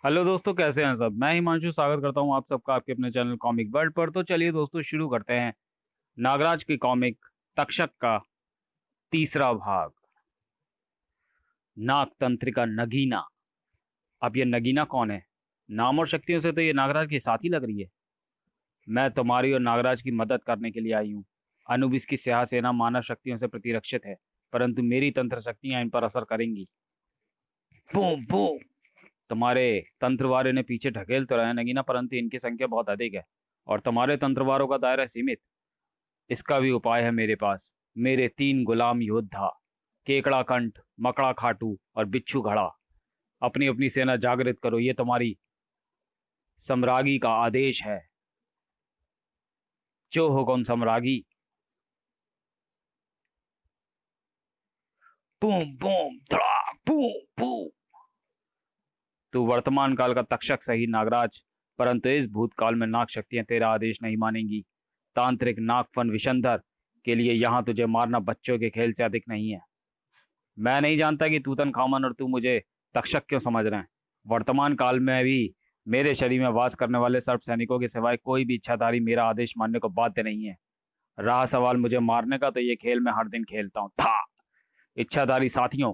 Hello दोस्तों, कैसे हैं सब। मैं हिमांशु स्वागत करता हूं आप सबका आपके अपने चैनल कॉमिक वर्ल्ड पर। तो चलिए दोस्तों, शुरू करते हैं नागराज की कॉमिक तक्षक का तीसरा भाग, नाग तंत्रिका नगीना। अब ये नगीना कौन है? नाम और शक्तियों से तो ये नागराज की साथी लग रही है। मैं तुम्हारी और नागराज की मदद करने के लिए आई हूँ। अनुबिस की स्याह सेना मानव शक्तियों से प्रतिरक्षित है, परंतु मेरी तंत्र शक्तियां इन पर असर करेंगी। Boom boom. तुम्हारे तंत्रवारे ने पीछे ढकेल तो रहे नगीना, परंतु इनकी संख्या बहुत अधिक है और तुम्हारे तंत्रवारों का दायरा सीमित। इसका भी उपाय है मेरे पास। मेरे 3 गुलाम योद्धा, केकड़ा कंठ, मकड़ा खाटू और बिच्छू घड़ा। अपनी अपनी सेना जागृत करो, ये तुम्हारी सम्रागी का आदेश है। जो हुकुम सम्रागी। बूम बूम धड़ाक बूम बूम। तू वर्तमान काल का तक्षक सही नागराज, परंतु इस भूतकाल में नाग शक्तियां तेरा आदेश नहीं मानेंगी। तांत्रिक नागफन विशंधर के लिए यहाँ तुझे मारना बच्चों के खेल से अधिक नहीं है। मैं नहीं जानता कि तूतन खामन और तू मुझे तक्षक क्यों समझ रहे हैं। वर्तमान काल में भी मेरे शरीर में वास करने वाले सर्प सैनिकों के सिवाय कोई भी इच्छाधारी मेरा आदेश मानने को बाध्य नहीं है। रहा सवाल मुझे मारने का, तो ये खेल मैं हर दिन खेलता हूँ था। इच्छाधारी साथियों,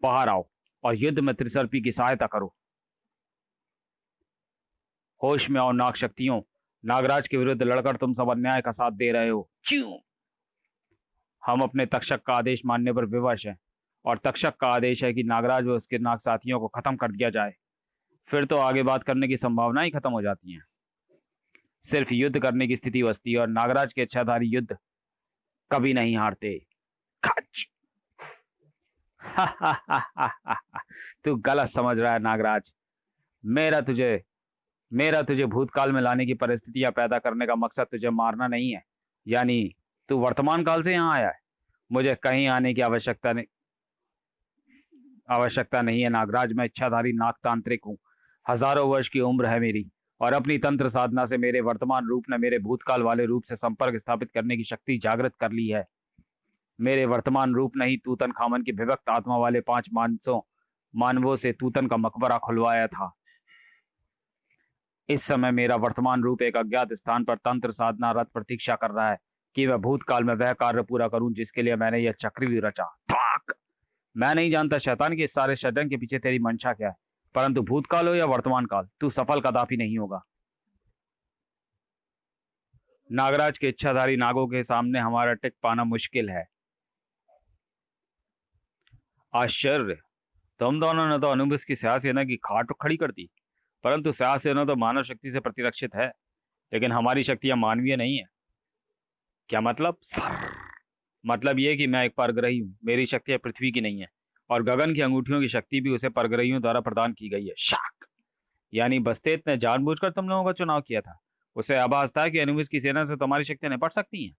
बाहर आओ और युद्ध में त्रिसर्पी की सहायता करो। होश में आओ नाग शक्तियों। नागराज के विरुद्ध लड़कर तुम सब अन्याय का साथ दे रहे हो। क्यों? हम अपने तक्षक का आदेश मानने पर विवश हैं, और तक्षक का आदेश है कि नागराज व उसके नाग साथियों को खत्म कर दिया जाए। फिर तो आगे बात करने की संभावना ही खत्म हो जाती है। सिर्फ युद्ध करने की स्थिति बचती है और नागराज के इच्छाधारी युद्ध कभी नहीं हारते। खच। तू गलत समझ रहा है नागराज। मेरा तुझे मेरा तुझे भूतकाल में लाने की परिस्थितियां पैदा करने का मकसद तुझे मारना नहीं है। यानी तू वर्तमान काल से यहाँ आया है। मुझे कहीं आने की आवश्यकता नहीं है नागराज। मैं इच्छाधारी नागतांत्रिक हूँ। हजारों वर्ष की उम्र है मेरी, और अपनी तंत्र साधना से मेरे वर्तमान रूप ने मेरे भूतकाल वाले रूप से संपर्क स्थापित करने की शक्ति जागृत कर ली है। मेरे वर्तमान रूप ने ही तूतन खामन की विभक्त आत्मा वाले 5 मानवों से तूतन का मकबरा खुलवाया था। इस समय मेरा वर्तमान रूप एक अज्ञात स्थान पर तंत्र साधना रत प्रतीक्षा कर रहा है कि मैं भूतकाल में वह कार्य पूरा करूं जिसके लिए मैंने यह चक्रव्यूह रचा। थाक। मैं नहीं जानता शैतान के इस सारे षड्यंत्र के पीछे तेरी मंशा क्या है, परंतु भूतकाल हो या वर्तमान काल, तू सफल कदापि नहीं होगा। नागराज के इच्छाधारी नागों के सामने हमारा टिक पाना मुश्किल है। आश्चर्य। तुम दोनों ने तो अनुबिस की स्याह सेना की खाट खड़ी कर दी, परंतु स्याह सेना तो मानव शक्ति से प्रतिरक्षित है, लेकिन हमारी शक्तियां मानवीय नहीं है। क्या मतलब? सर। मतलब यह कि मैं एक परग्रही हूँ। मेरी शक्तियां पृथ्वी की नहीं है, और गगन की अंगूठियों की शक्ति भी उसे परग्रहियों द्वारा प्रदान की गई है। शाक। यानी बस्तेत ने जानबूझकर तुम लोगों का चुनाव किया था। उसे आभास था कि अनुबिस की सेना से तुम्हारी शक्तियां निपट सकती हैं।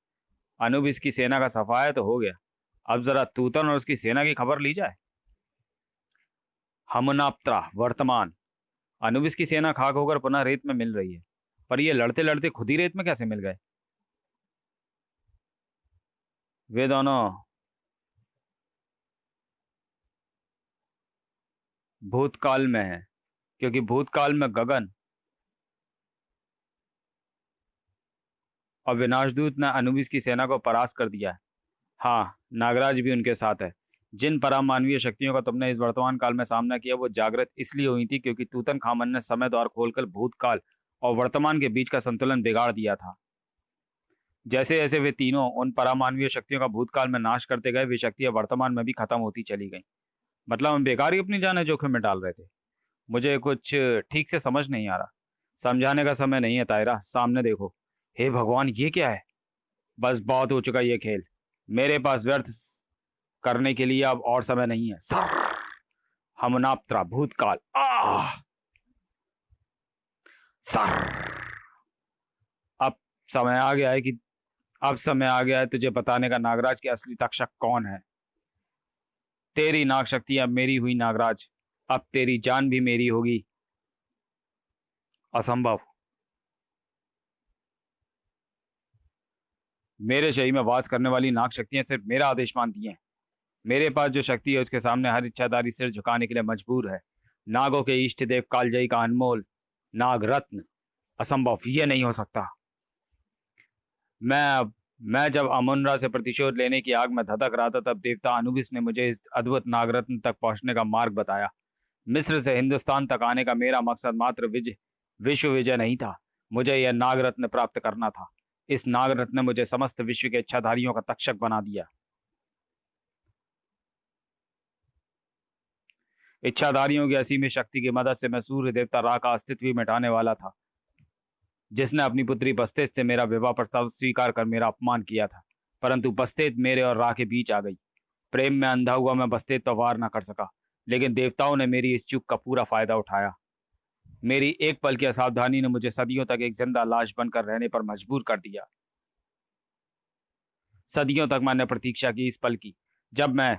अनुबिस की सेना का सफाया तो हो गया, अब जरा तूतन और उसकी सेना की खबर ली जाए। हमनाप्त्रा वर्तमान। अनुबिस की सेना खाक होकर पुनः रेत में मिल रही है, पर ये लड़ते लड़ते खुद ही रेत में कैसे मिल गए? वे दोनों भूतकाल में है, क्योंकि भूतकाल में गगन और विनाशदूत ने अनुबिस की सेना को परास्त कर दिया है। हाँ, नागराज भी उनके साथ है। जिन परामानवीय शक्तियों का तुमने इस वर्तमान काल में सामना किया, वो जागृत इसलिए हुई थी क्योंकि तूतन खामन ने समय द्वार खोलकर भूतकाल और वर्तमान के बीच का संतुलन बिगाड़ दिया था। जैसे जैसे वे तीनों उन परामानवीय शक्तियों का भूतकाल में नाश करते गए, वे शक्तियां वर्तमान में भी खत्म होती चली गईं। मतलब हम बेकार ही अपनी जानें जोखिम में डाल रहे थे। मुझे कुछ ठीक से समझ नहीं आ रहा। समझाने का समय नहीं है तायरा, सामने देखो। हे भगवान, ये क्या है? बस बहुत हो चुका ये खेल। मेरे पास व्यर्थ करने के लिए अब और समय नहीं है। सर। हमनाप्त्रा भूतकाल। आह। सर। अब समय आ गया है कि अब समय आ गया है तुझे बताने का नागराज की असली तक्षक कौन है। तेरी नाग शक्ति अब मेरी हुई नागराज। अब तेरी जान भी मेरी होगी। असंभव। मेरे शरीर में वास करने वाली नाग शक्तियां सिर्फ मेरा आदेश मानती हैं। मेरे पास जो शक्ति है उसके सामने हर इच्छाधारी सिर झुकाने के लिए मजबूर है। नागों के इष्ट देव कालजयी का अनमोल नाग रत्न। असंभव, ये नहीं हो सकता। मैं जब अमुनरा से प्रतिशोध लेने की आग में धधक रहा था, तब देवता अनुबिस ने मुझे इस अद्भुत नागरत्न तक पहुंचने का मार्ग बताया। मिस्र से हिंदुस्तान तक आने का मेरा मकसद मात्र विश्व विजय नहीं था। मुझे यह नागरत्न प्राप्त करना था। इस नागरत्न ने मुझे समस्त विश्व के इच्छाधारियों का तक्षक बना दिया। इच्छाधारियों की असीमित शक्ति की मदद से मैं सूर्य देवता रा का अस्तित्व ही मिटाने वाला था, जिसने अपनी पुत्री बस्तेत से मेरा विवाह प्रस्ताव स्वीकार कर मेरा अपमान किया था। परंतु बस्तेत मेरे और रा के बीच आ गई। प्रेम में अंधा हुआ मैं बस्तेत तो वार न कर सका, लेकिन देवताओं ने मेरी इस चूक का पूरा फायदा उठाया। मेरी एक पल की असावधानी ने मुझे सदियों तक एक जिंदा लाश बनकर रहने पर मजबूर कर दिया। सदियों तक मैंने प्रतीक्षा की इस पल की, जब मैं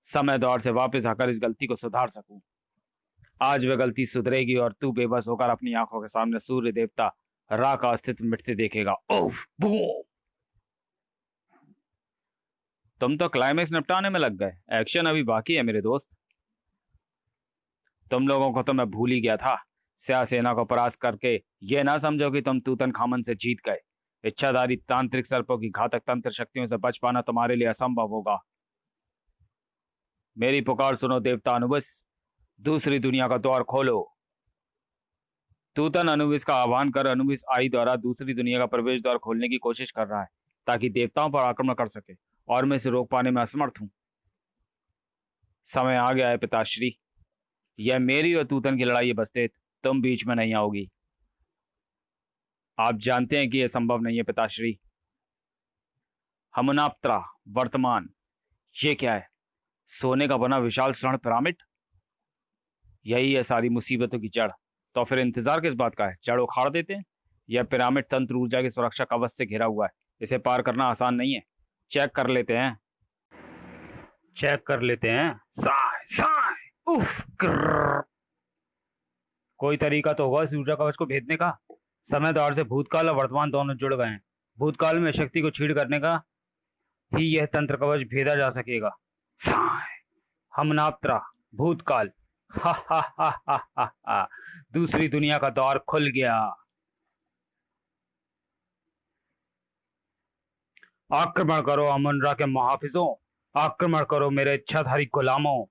समय दौर से वापस आकर इस गलती को सुधार सकूं। आज वह गलती सुधरेगी और तू बेबस होकर अपनी आंखों के सामने सूर्य देवता रा का अस्तित्व मिटते देखेगा। ओफ बूम! तुम तो क्लाइमेक्स निपटाने में लग गए, एक्शन अभी बाकी है मेरे दोस्त। तुम लोगों को तो मैं भूल ही गया था। स्या सेना को परास्त करके ये ना समझो कि तुम तूतन खामन से जीत गए। इच्छाधारी तांत्रिक सर्पों की घातक तंत्र शक्तियों से बच पाना तुम्हारे लिए असंभव होगा। मेरी पुकार सुनो देवता अनुबिस, दूसरी दुनिया का द्वार खोलो। तूतन अनुबिस का आह्वान कर अनुबिस आई द्वारा दूसरी दुनिया का प्रवेश द्वार खोलने की कोशिश कर रहा है, ताकि देवताओं पर आक्रमण कर सके, और मैं इसे रोक पाने में असमर्थ हूं। समय आ गया है पिताश्री। यह मेरी और तूतन की लड़ाई है बस्तेत, तुम बीच में नहीं आओगी। आप जानते हैं कि यह संभव नहीं है पिताश्री। हमनाप्त्रा वर्तमान, ये क्या है? सोने का बना विशाल स्वर्ण पिरामिड? यही है सारी मुसीबतों की जड़। तो फिर इंतजार किस बात का है? जड़ उखाड़ देते हैं। यह पिरामिड तंत्र ऊर्जा की सुरक्षा कवच से घिरा हुआ है। इसे पार करना आसान नहीं है। चेक कर लेते हैं। साय साय, उफ, कोई तरीका तो होगा इस ऊर्जा कवच को भेदने का। समय द्वार से भूतकाल और वर्तमान दोनों जुड़ गए हैं। भूतकाल में शक्ति को छीड़ करने का ही यह तंत्र कवच भेदा जा सकेगा। साय, हमनाप्त्रा भूतकाल, हा हा हा हा हा हा, दूसरी दुनिया का द्वार खुल गया। आक्रमण करो अमुनरा के मुहाफिजों, आक्रमण करो मेरे इच्छाधारी गुलामों।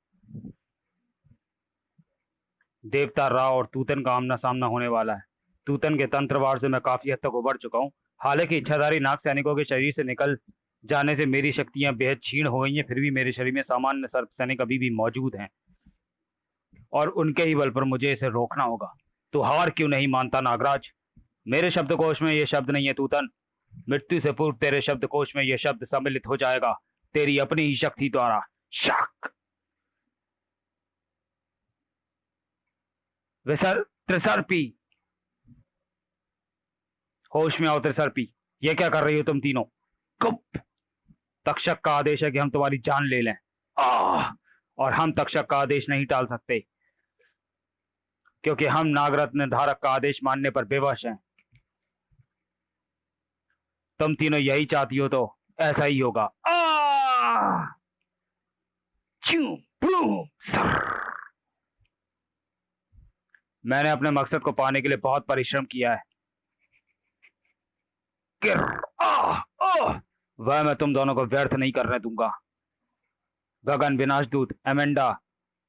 देवता राव और तूतन का आमना सामना होने वाला है। तूतन के तंत्रवार से मैं काफी हद तक उबर चुका हूं। हालांकि इच्छाधारी नाग सैनिकों के शरीर से निकल जाने से मेरी शक्तियां बेहद क्षीण हो गई हैं, फिर भी मेरे शरीर में सामान्य सर्प सैनिक अभी भी मौजूद हैं, और उनके ही बल पर मुझे इसे रोकना होगा। तो हार क्यों नहीं मानता नागराज? मेरे शब्दकोश में यह शब्द नहीं है तूतन। मृत्यु से पूर्व तेरे शब्दकोश में यह शब्द सम्मिलित हो जाएगा, तेरी अपनी ही शक्ति द्वारा। शक विसर त्रिसर्पी, होश में आओ त्रिसर्पी। ये क्या कर रही हो तुम तीनों? कब तक्षक का आदेश है कि हम तुम्हारी जान ले लें। और हम तक्षक का आदेश नहीं टाल सकते, क्योंकि हम नागरत्न धारक का आदेश मानने पर बेवश हैं। तुम तीनों यही चाहती हो तो ऐसा ही होगा। मैंने अपने मकसद को पाने के लिए बहुत परिश्रम किया है। वह मैं तुम दोनों को व्यर्थ नहीं करने दूंगा। गगन विनाशदूत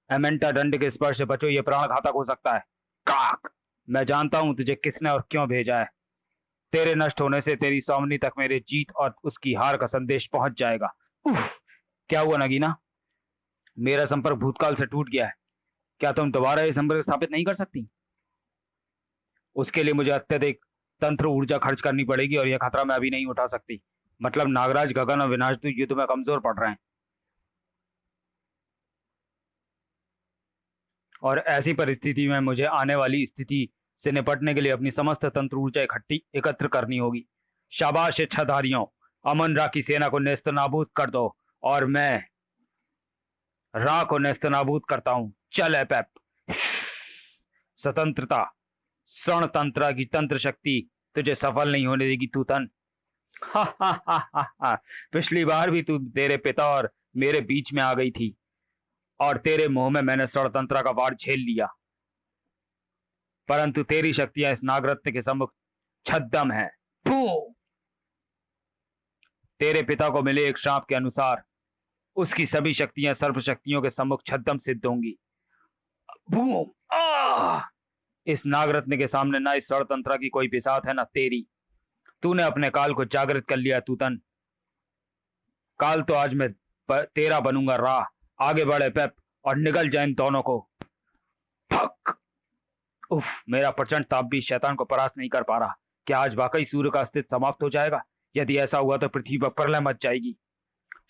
एमेंटा दंड के स्पर्श से बचो, यह प्राण घातक हो सकता है। काक, मैं जानता हूं तुझे किसने और क्यों भेजा है। तेरे नष्ट होने से तेरी सामनी तक मेरे जीत और उसकी हार का संदेश पहुंच जाएगा। उफ, क्या हुआ नगीना? मेरा संपर्क भूतकाल से टूट गया है। क्या तुम दोबारा यह संपर्क स्थापित नहीं कर सकती? उसके लिए मुझे अत्यधिक तंत्र ऊर्जा खर्च करनी पड़ेगी, और यह खतरा मैं अभी नहीं उठा सकती। मतलब नागराज, गगन और विनाशदूत युद्ध में कमजोर पड़ रहे हैं, और ऐसी परिस्थिति में मुझे आने वाली स्थिति से निपटने के लिए अपनी समस्त तंत्र ऊर्जा एकत्र करनी होगी। शाबाश इच्छाधारियों, अमुनरा की सेना को नेस्तनाबूद कर दो, और मैं रा को नेस्तनाबूद करता हूं। चल एपेप। स्वतंत्रता स्वर्ण तंत्र की तंत्र शक्ति तुझे सफल नहीं होने देगी तूतन। हा हा हा हा हा, पिछली बार भी तू तेरे पिता और मेरे बीच में आ गई थी, और तेरे मुंह में मैंने षड़तंत्र का वार झेल लिया। परंतु तेरी शक्तियां इस नागरत्न के सम्मुख छद्म है। तेरे पिता को मिले एक श्राप के अनुसार उसकी सभी शक्तियां सर्व शक्तियों के सम्मुख छद्म सिद्ध होंगी। बूम! इस नागरत्न के सामने ना इस षड़तंत्र की कोई बिसात है, ना तेरी। तूने अपने काल को जागृत कर लिया तूतन। काल तो आज मैं तेरा बनूंगा राह। आगे बढ़े पेप और निकल जाए इन दोनों को। फक! उफ! मेरा प्रचंड ताप भी शैतान को परास्त नहीं कर पा रहा। क्या आज वाकई सूर्य का अस्तित्व समाप्त हो जाएगा? यदि ऐसा हुआ तो पृथ्वी पर प्रलय मच जाएगी।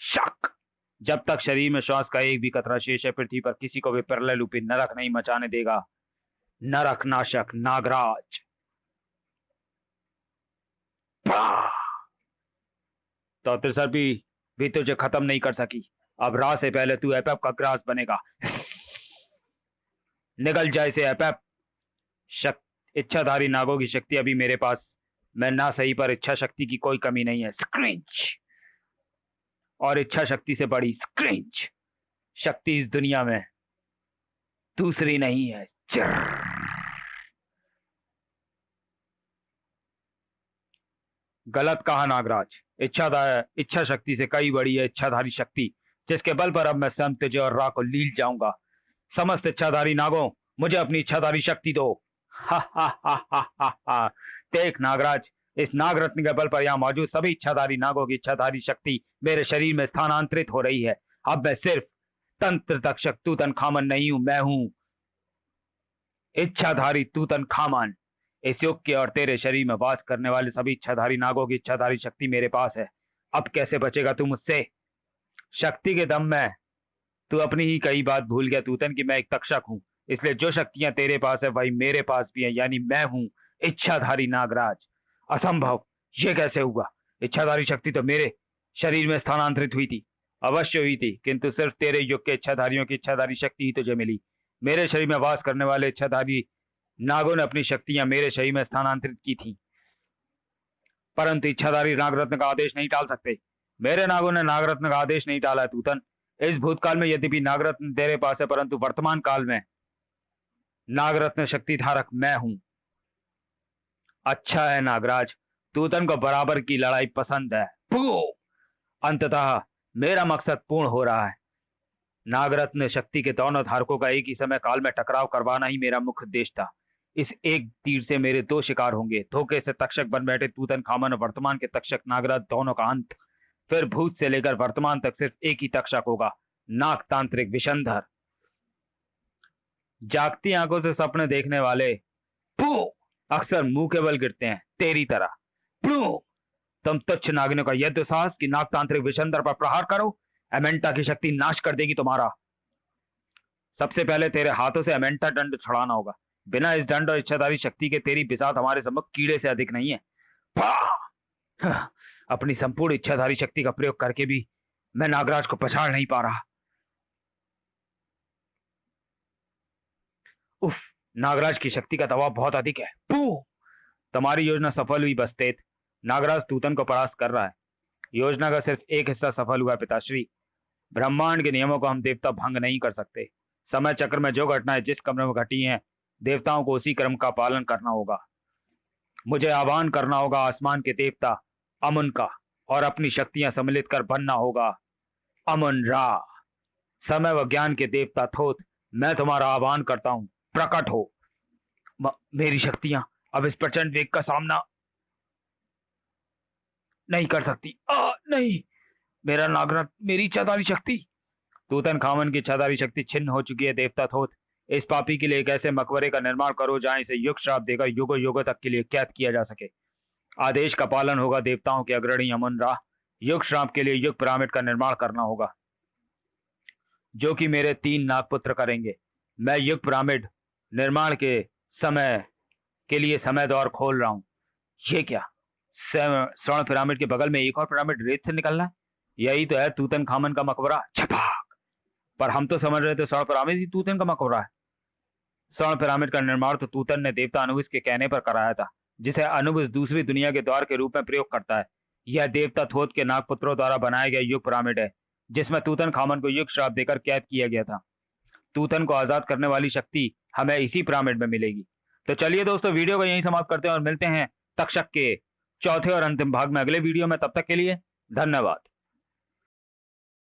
शक! जब तक शरीर में श्वास का एक भी कतरा शेष है, पृथ्वी पर किसी को भी प्रलय रूपी नरक नहीं मचाने देगा। नरक नाशक नागराज। तो त्रिसर्पी भी तुझे खत्म नहीं कर सकी। अब राह से पहले तू एपेप का ग्रास बनेगा। निकल जाए से एपेप। इच्छाधारी नागों की शक्ति अभी मेरे पास। मैं ना सही पर इच्छा शक्ति की कोई कमी नहीं है। स्क्रिंच! और इच्छा शक्ति से बड़ी स्क्रिंच शक्ति इस दुनिया में दूसरी नहीं है। गलत कहा नागराज। इच्छा शक्ति से कई बड़ी है इच्छाधारी शक्ति, जिसके बल पर अब मैं स्वयं तुझे और राह को लील जाऊंगा। समस्त इच्छाधारी नागों, मुझे अपनी इच्छाधारी शक्ति दो। हा हा हा हा हा हा। देख नागराज, इस नागरत्न के बल पर यहाँ मौजूद सभी इच्छाधारी नागों की इच्छाधारी शक्ति मेरे शरीर में स्थानांतरित हो रही है। अब मैं सिर्फ तंत्र तक्षक तूतनखामन नहीं हूं, मैं हूं इच्छाधारी तूतनखामन। इस युग के और तेरे शरीर में वास करने वाले सभी इच्छाधारी नागों की इच्छाधारी शक्ति मेरे पास है। अब कैसे बचेगा तू मुझसे? शक्ति के दम में तू अपनी ही कई बात भूल गया तूतन कि मैं एक तक्षक हूं। इसलिए जो शक्तियां तेरे पास है वही मेरे पास भी है, यानी मैं हूं इच्छाधारी नागराज। असंभव! ये कैसे हुआ? इच्छाधारी शक्ति तो मेरे शरीर में स्थानांतरित हुई थी। अवश्य हुई थी, किंतु सिर्फ तेरे युग के इच्छाधारियों की इच्छाधारी शक्ति ही तुझे मिली। मेरे शरीर में वास करने वाले इच्छाधारी नागों ने अपनी शक्तियां मेरे शरीर में स्थानांतरित की थी, परंतु इच्छाधारी नागरत्न का आदेश नहीं टाल सकते। मेरे नागों ने नागरत्न का आदेश नहीं टाला तूतन। इस भूतकाल में यद्यपि नागरत्न तेरे पास है, परंतु वर्तमान काल में नागरत्न शक्ति धारक मैं हूं। अच्छा है नागराज, तूतन को बराबर की लड़ाई पसंद है। अंततः मेरा मकसद पूर्ण हो रहा है। नागरत्न शक्ति के दोनों धारकों का एक ही समय काल में टकराव करवाना ही मेरा मुख्य उद्देश्य था। इस एक तीर से मेरे दो शिकार होंगे। धोखे से तक्षक बन बैठे तूतनखामन और वर्तमान के तक्षक नागराज दोनों का अंत। फिर भूत से लेकर वर्तमान तक सिर्फ एक ही तक्षक होगा, नागतांत्रिक विशंधर। जागती आंखों से सपने देखने वाले अक्सर मुंह के बल गिरते हैं, तेरी तरह। तुम तुच्छ नागिनों का यह दुस्साहस कि नागतांत्रिक विशंधर पर प्रहार करो। एमेंटा की शक्ति नाश कर देगी तुम्हारा। सबसे पहले तेरे हाथों से एमेंटा दंड छुड़ाना होगा। बिना इस दंड और इच्छाधारी शक्ति के तेरी बिसात हमारे सम्मुख कीड़े से अधिक नहीं है। अपनी संपूर्ण इच्छाधारी शक्ति का प्रयोग करके भी मैं नागराज को पछाड़ नहीं पा रहा। उफ! नागराज की शक्ति का दबाव बहुत अधिक है। तुम्हारी योजना सफल हुई बस्तेत। नागराज तूतन को परास्त कर रहा है। योजना का सिर्फ एक हिस्सा सफल हुआ पिताश्री। ब्रह्मांड के नियमों को हम देवता भंग नहीं कर सकते। समय चक्र में जो घटनाएं जिस क्रम में घटी हैं, देवताओं को उसी क्रम का पालन करना होगा। मुझे आह्वान करना होगा आसमान के देवता अमुन का, और अपनी शक्तियां सम्मिलित कर बनना होगा अमुन रा। समय व ज्ञान के देवता थोथ, मैं तुम्हारा आह्वान करता हूं, प्रकट हो। मेरी शक्तियां अब इस प्रचंड वेग का सामना नहीं कर सकती। नहीं, मेरा नागराज, मेरी इच्छाधारी शक्ति। तूतनखामन की इच्छाधारी शक्ति छिन्न हो चुकी है देवता थोथ। इस पापी के लिए एक ऐसे मकबरे का निर्माण करो जहां इसे युग श्राप देकर युगों युगों तक के लिए कैद किया जा सके। आदेश का पालन होगा देवताओं के अग्रणी अमुन रा। युग श्राप के लिए युग पिरामिड का निर्माण करना होगा, जो कि मेरे 3 नागपुत्र करेंगे। मैं युग पिरामिड निर्माण के समय के लिए समय द्वार खोल रहा हूं। ये क्या? स्वर्ण पिरामिड के बगल में एक और पिरामिड रेत से निकलना है? यही तो है तूतनखामन का मकबरा। छपाक! पर हम तो समझ रहे थे स्वर्ण पिरामिड ही तूतन का मकबरा है। स्वर्ण पिरामिड का निर्माण तो तूतन ने देवता अनुबिस के कहने पर कराया था, जिसे अनुबिस दूसरी दुनिया के द्वार के रूप में प्रयोग करता है। यह देवता थोथ के नागपुत्रों द्वारा बनाया गया युग पिरामिड है, जिसमें तूतनखामन को युग श्राप देकर कैद किया गया था। तूतन को आजाद करने वाली शक्ति हमें इसी पिरामिड में मिलेगी। तो चलिए दोस्तों, वीडियो को यहीं समाप्त करते हैं और मिलते हैं तक्षक के चौथे और अंतिम भाग में अगले वीडियो में। तब तक के लिए धन्यवाद।